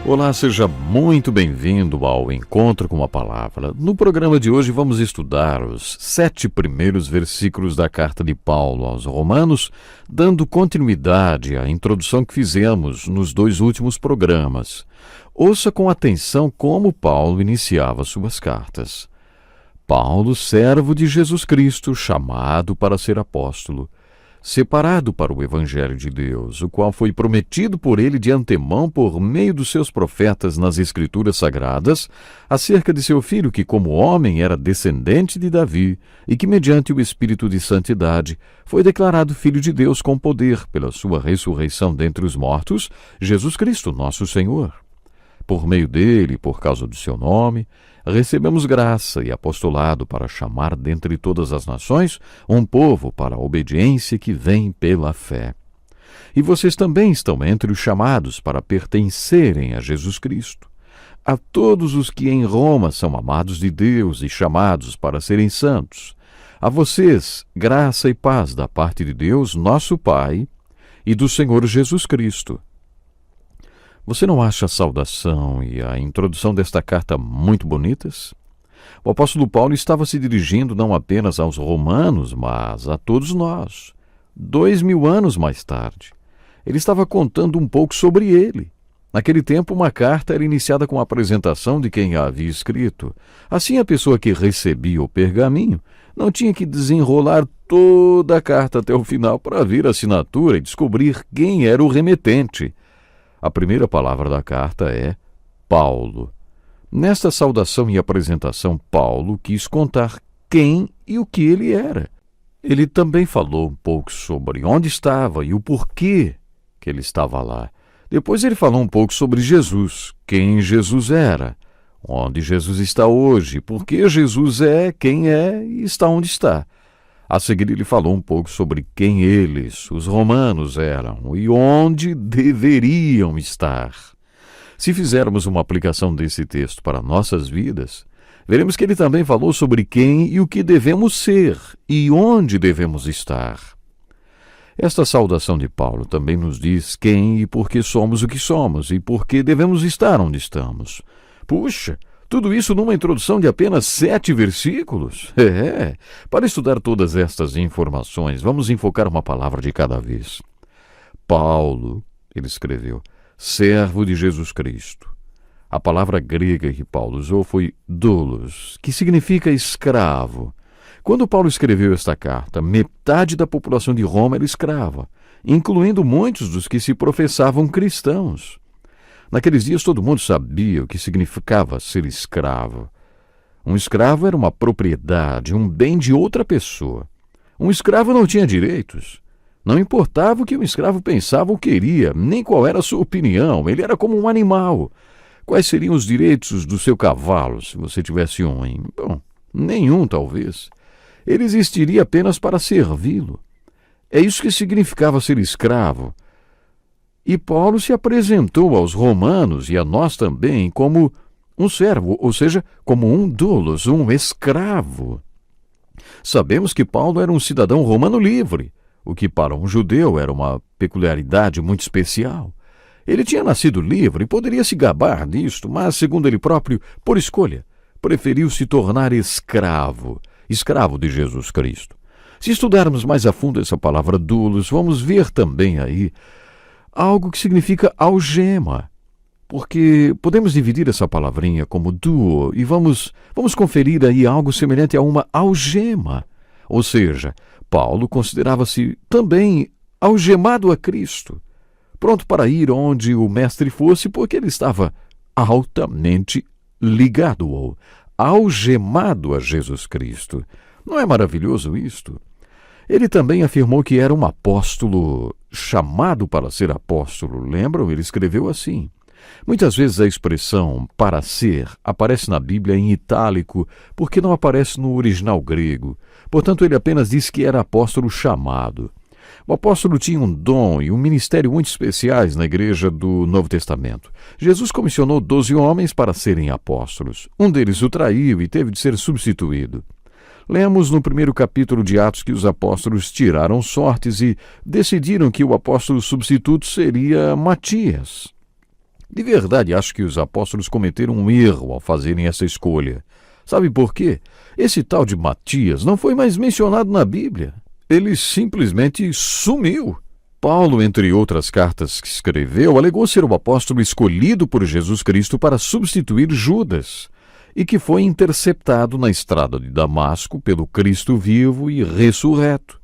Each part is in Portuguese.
Olá, seja muito bem-vindo ao Encontro com a Palavra. No programa de hoje vamos estudar os 7 primeiros versículos da carta de Paulo aos Romanos, dando continuidade à introdução que fizemos nos 2 últimos programas. Ouça com atenção como Paulo iniciava suas cartas. Paulo, servo de Jesus Cristo, chamado para ser apóstolo, separado para o Evangelho de Deus, o qual foi prometido por ele de antemão por meio dos seus profetas nas Escrituras Sagradas, acerca de seu filho que, como homem, era descendente de Davi e que, mediante o Espírito de Santidade, foi declarado Filho de Deus com poder pela sua ressurreição dentre os mortos, Jesus Cristo, nosso Senhor. Por meio dele, por causa do seu nome, recebemos graça e apostolado para chamar dentre todas as nações um povo para a obediência que vem pela fé. E vocês também estão entre os chamados para pertencerem a Jesus Cristo. A todos os que em Roma são amados de Deus e chamados para serem santos. A vocês, graça e paz da parte de Deus, nosso Pai, e do Senhor Jesus Cristo. Você não acha a saudação e a introdução desta carta muito bonitas? O apóstolo Paulo estava se dirigindo não apenas aos romanos, mas a todos nós. 2000 anos mais tarde, ele estava contando um pouco sobre ele. Naquele tempo, uma carta era iniciada com a apresentação de quem a havia escrito. Assim, a pessoa que recebia o pergaminho não tinha que desenrolar toda a carta até o final para ver a assinatura e descobrir quem era o remetente. A primeira palavra da carta é Paulo. Nesta saudação e apresentação, Paulo quis contar quem e o que ele era. Ele também falou um pouco sobre onde estava e o porquê que ele estava lá. Depois ele falou um pouco sobre Jesus, quem Jesus era, onde Jesus está hoje, por que Jesus é quem é e está onde está. A seguir ele falou um pouco sobre quem eles, os romanos, eram e onde deveriam estar. Se fizermos uma aplicação desse texto para nossas vidas, veremos que ele também falou sobre quem e o que devemos ser e onde devemos estar. Esta saudação de Paulo também nos diz quem e por que somos o que somos e por que devemos estar onde estamos. Puxa! Tudo isso numa introdução de apenas 7 versículos? Para estudar todas estas informações, vamos enfocar uma palavra de cada vez. Paulo, ele escreveu, servo de Jesus Cristo. A palavra grega que Paulo usou foi doulos, que significa escravo. Quando Paulo escreveu esta carta, metade da população de Roma era escrava, incluindo muitos dos que se professavam cristãos. Naqueles dias todo mundo sabia o que significava ser escravo. Um escravo era uma propriedade, um bem de outra pessoa. Um escravo não tinha direitos. Não importava o que um escravo pensava ou queria, nem qual era a sua opinião. Ele era como um animal. Quais seriam os direitos do seu cavalo, se você tivesse um? Bom, nenhum, talvez. Ele existiria apenas para servi-lo. É isso que significava ser escravo. E Paulo se apresentou aos romanos e a nós também como um servo, ou seja, como um doulos, um escravo. Sabemos que Paulo era um cidadão romano livre, o que para um judeu era uma peculiaridade muito especial. Ele tinha nascido livre e poderia se gabar disto, mas, segundo ele próprio, por escolha, preferiu se tornar escravo de Jesus Cristo. Se estudarmos mais a fundo essa palavra doulos, vamos ver também aí algo que significa algema, porque podemos dividir essa palavrinha como duo e vamos conferir aí algo semelhante a uma algema. Ou seja, Paulo considerava-se também algemado a Cristo, pronto para ir onde o mestre fosse, porque ele estava altamente ligado ou algemado a Jesus Cristo. Não é maravilhoso isto? Ele também afirmou que era um apóstolo chamado para ser apóstolo. Lembram? Ele escreveu assim. Muitas vezes a expressão para ser aparece na Bíblia em itálico porque não aparece no original grego. Portanto, ele apenas diz que era apóstolo chamado. O apóstolo tinha um dom e um ministério muito especiais na igreja do Novo Testamento. Jesus comissionou 12 homens para serem apóstolos. Um deles o traiu e teve de ser substituído. Lemos no primeiro capítulo de Atos que os apóstolos tiraram sortes e decidiram que o apóstolo substituto seria Matias. De verdade, acho que os apóstolos cometeram um erro ao fazerem essa escolha. Sabe por quê? Esse tal de Matias não foi mais mencionado na Bíblia. Ele simplesmente sumiu. Paulo, entre outras cartas que escreveu, alegou ser o apóstolo escolhido por Jesus Cristo para substituir Judas e que foi interceptado na estrada de Damasco pelo Cristo vivo e ressurreto.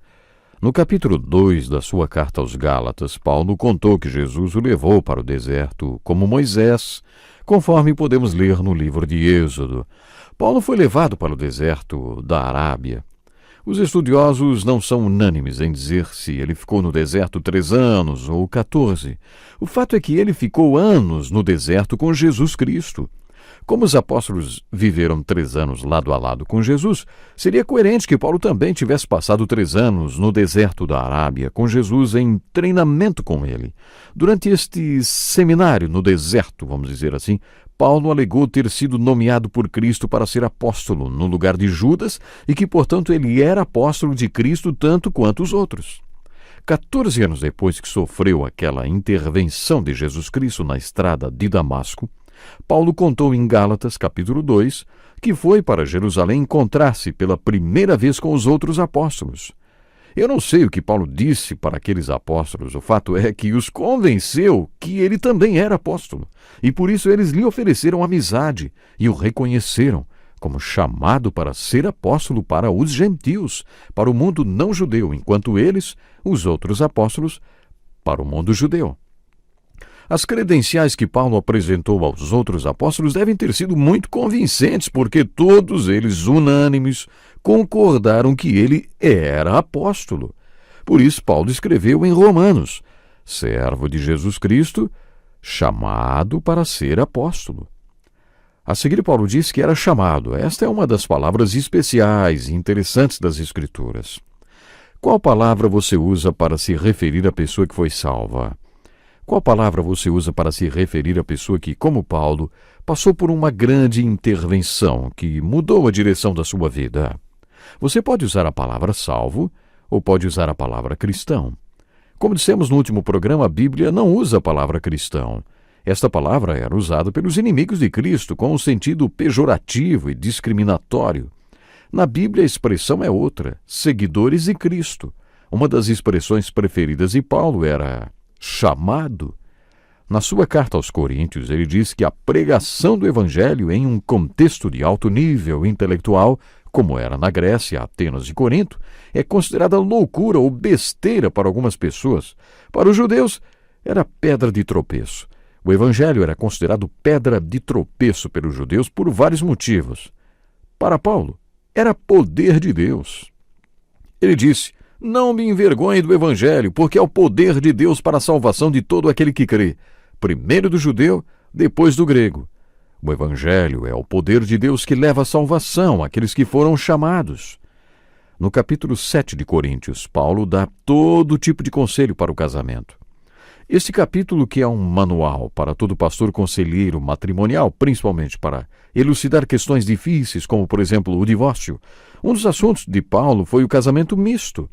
No capítulo 2 da sua carta aos Gálatas, Paulo contou que Jesus o levou para o deserto como Moisés, conforme podemos ler no livro de Êxodo. Paulo foi levado para o deserto da Arábia. Os estudiosos não são unânimes em dizer se ele ficou no deserto 3 anos ou 14. O fato é que ele ficou anos no deserto com Jesus Cristo. Como os apóstolos viveram 3 anos lado a lado com Jesus, seria coerente que Paulo também tivesse passado 3 anos no deserto da Arábia, com Jesus em treinamento com ele. Durante este seminário no deserto, vamos dizer assim, Paulo alegou ter sido nomeado por Cristo para ser apóstolo no lugar de Judas e que, portanto, ele era apóstolo de Cristo tanto quanto os outros. 14 anos depois que sofreu aquela intervenção de Jesus Cristo na estrada de Damasco, Paulo contou em Gálatas, capítulo 2, que foi para Jerusalém encontrar-se pela primeira vez com os outros apóstolos. Eu não sei o que Paulo disse para aqueles apóstolos, o fato é que os convenceu que ele também era apóstolo, e por isso eles lhe ofereceram amizade e o reconheceram como chamado para ser apóstolo para os gentios, para o mundo não judeu, enquanto eles, os outros apóstolos, para o mundo judeu. As credenciais que Paulo apresentou aos outros apóstolos devem ter sido muito convincentes, porque todos eles, unânimes, concordaram que ele era apóstolo. Por isso, Paulo escreveu em Romanos: servo de Jesus Cristo, chamado para ser apóstolo. A seguir, Paulo diz que era chamado. Esta é uma das palavras especiais e interessantes das Escrituras. Qual palavra você usa para se referir à pessoa que foi salva? Qual palavra você usa para se referir à pessoa que, como Paulo, passou por uma grande intervenção que mudou a direção da sua vida? Você pode usar a palavra salvo ou pode usar a palavra cristão. Como dissemos no último programa, a Bíblia não usa a palavra cristão. Esta palavra era usada pelos inimigos de Cristo com um sentido pejorativo e discriminatório. Na Bíblia a expressão é outra: seguidores de Cristo. Uma das expressões preferidas de Paulo era chamado. Na sua carta aos Coríntios, ele diz que a pregação do Evangelho em um contexto de alto nível intelectual, como era na Grécia, Atenas e Corinto, é considerada loucura ou besteira para algumas pessoas. Para os judeus, era pedra de tropeço. O Evangelho era considerado pedra de tropeço pelos judeus por vários motivos. Para Paulo, era poder de Deus. Ele disse: não me envergonhe do Evangelho, porque é o poder de Deus para a salvação de todo aquele que crê, primeiro do judeu, depois do grego. O Evangelho é o poder de Deus que leva a salvação àqueles que foram chamados. No capítulo 7 de Coríntios, Paulo dá todo tipo de conselho para o casamento. Este capítulo, que é um manual para todo pastor conselheiro matrimonial, principalmente para elucidar questões difíceis, como, por exemplo, o divórcio, um dos assuntos de Paulo foi o casamento misto,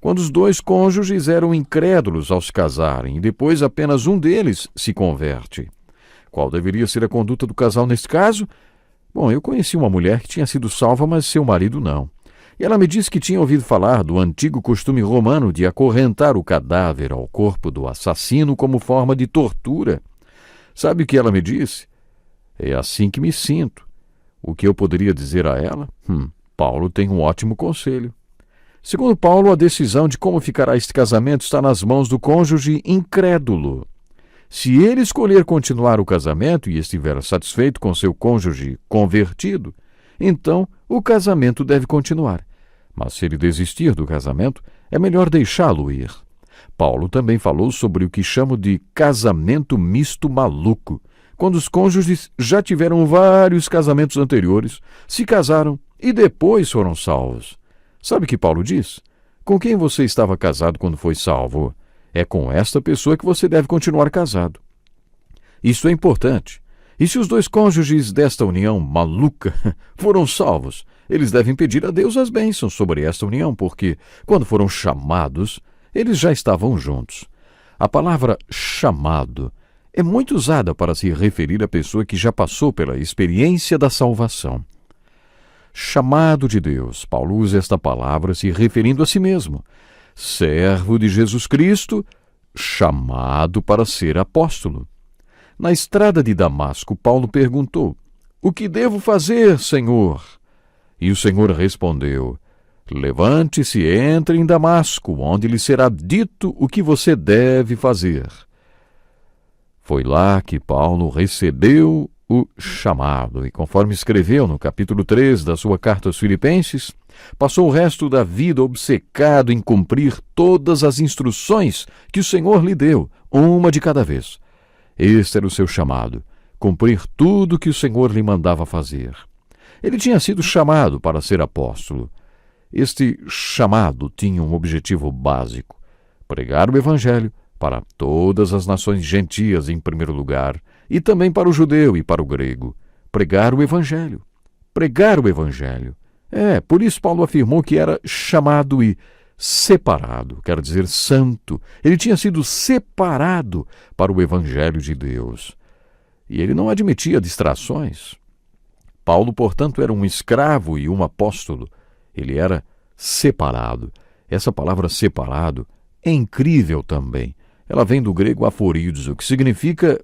quando os 2 cônjuges eram incrédulos ao se casarem e depois apenas um deles se converte. Qual deveria ser a conduta do casal neste caso? Bom, eu conheci uma mulher que tinha sido salva, mas seu marido não. E ela me disse que tinha ouvido falar do antigo costume romano de acorrentar o cadáver ao corpo do assassino como forma de tortura. Sabe o que ela me disse? É assim que me sinto. O que eu poderia dizer a ela? Paulo tem um ótimo conselho. Segundo Paulo, a decisão de como ficará este casamento está nas mãos do cônjuge incrédulo. Se ele escolher continuar o casamento e estiver satisfeito com seu cônjuge convertido, então o casamento deve continuar. Mas se ele desistir do casamento, é melhor deixá-lo ir. Paulo também falou sobre o que chamo de casamento misto maluco, quando os cônjuges já tiveram vários casamentos anteriores, se casaram e depois foram salvos. Sabe o que Paulo diz? Com quem você estava casado quando foi salvo? É com esta pessoa que você deve continuar casado. Isso é importante. E se os 2 cônjuges desta união maluca foram salvos, eles devem pedir a Deus as bênçãos sobre esta união, porque, quando foram chamados, eles já estavam juntos. A palavra chamado é muito usada para se referir à pessoa que já passou pela experiência da salvação. Chamado de Deus. Paulo usa esta palavra se referindo a si mesmo. Servo de Jesus Cristo, chamado para ser apóstolo. Na estrada de Damasco, Paulo perguntou: "O que devo fazer, Senhor?" E o Senhor respondeu: "Levante-se e entre em Damasco, onde lhe será dito o que você deve fazer." Foi lá que Paulo recebeu o chamado e, conforme escreveu no capítulo 3 da sua carta aos Filipenses, passou o resto da vida obcecado em cumprir todas as instruções que o Senhor lhe deu, uma de cada vez. Este era o seu chamado, cumprir tudo que o Senhor lhe mandava fazer. Ele tinha sido chamado para ser apóstolo. Este chamado tinha um objetivo básico: pregar o Evangelho para todas as nações gentias em primeiro lugar, e também para o judeu e para o grego. Pregar o Evangelho. Pregar o Evangelho. Por isso Paulo afirmou que era chamado e separado, quer dizer santo. Ele tinha sido separado para o Evangelho de Deus. E ele não admitia distrações. Paulo, portanto, era um escravo e um apóstolo. Ele era separado. Essa palavra separado é incrível também. Ela vem do grego aforizo, que significa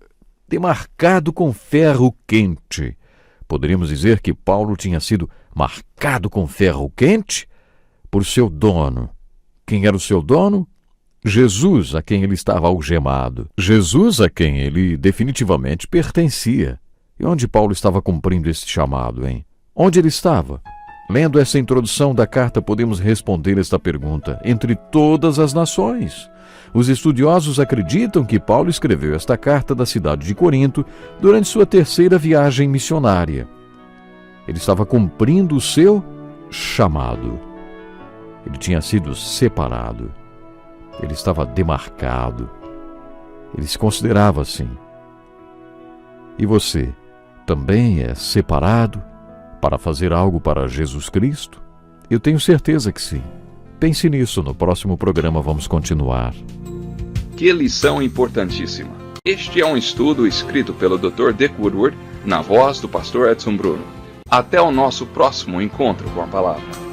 demarcado com ferro quente. Poderíamos dizer que Paulo tinha sido marcado com ferro quente por seu dono. Quem era o seu dono? Jesus, a quem ele estava algemado. Jesus, a quem ele definitivamente pertencia. E onde Paulo estava cumprindo esse chamado, hein? Onde ele estava? Lendo essa introdução da carta, podemos responder esta pergunta: entre todas as nações. Os estudiosos acreditam que Paulo escreveu esta carta da cidade de Corinto durante sua terceira viagem missionária. Ele estava cumprindo o seu chamado. Ele tinha sido separado. Ele estava demarcado. Ele se considerava assim. E você também é separado para fazer algo para Jesus Cristo? Eu tenho certeza que sim. Pense nisso, no próximo programa vamos continuar. Que lição importantíssima! Este é um estudo escrito pelo Dr. Dick Woodward, na voz do pastor Edson Bruno. Até o nosso próximo encontro com a palavra.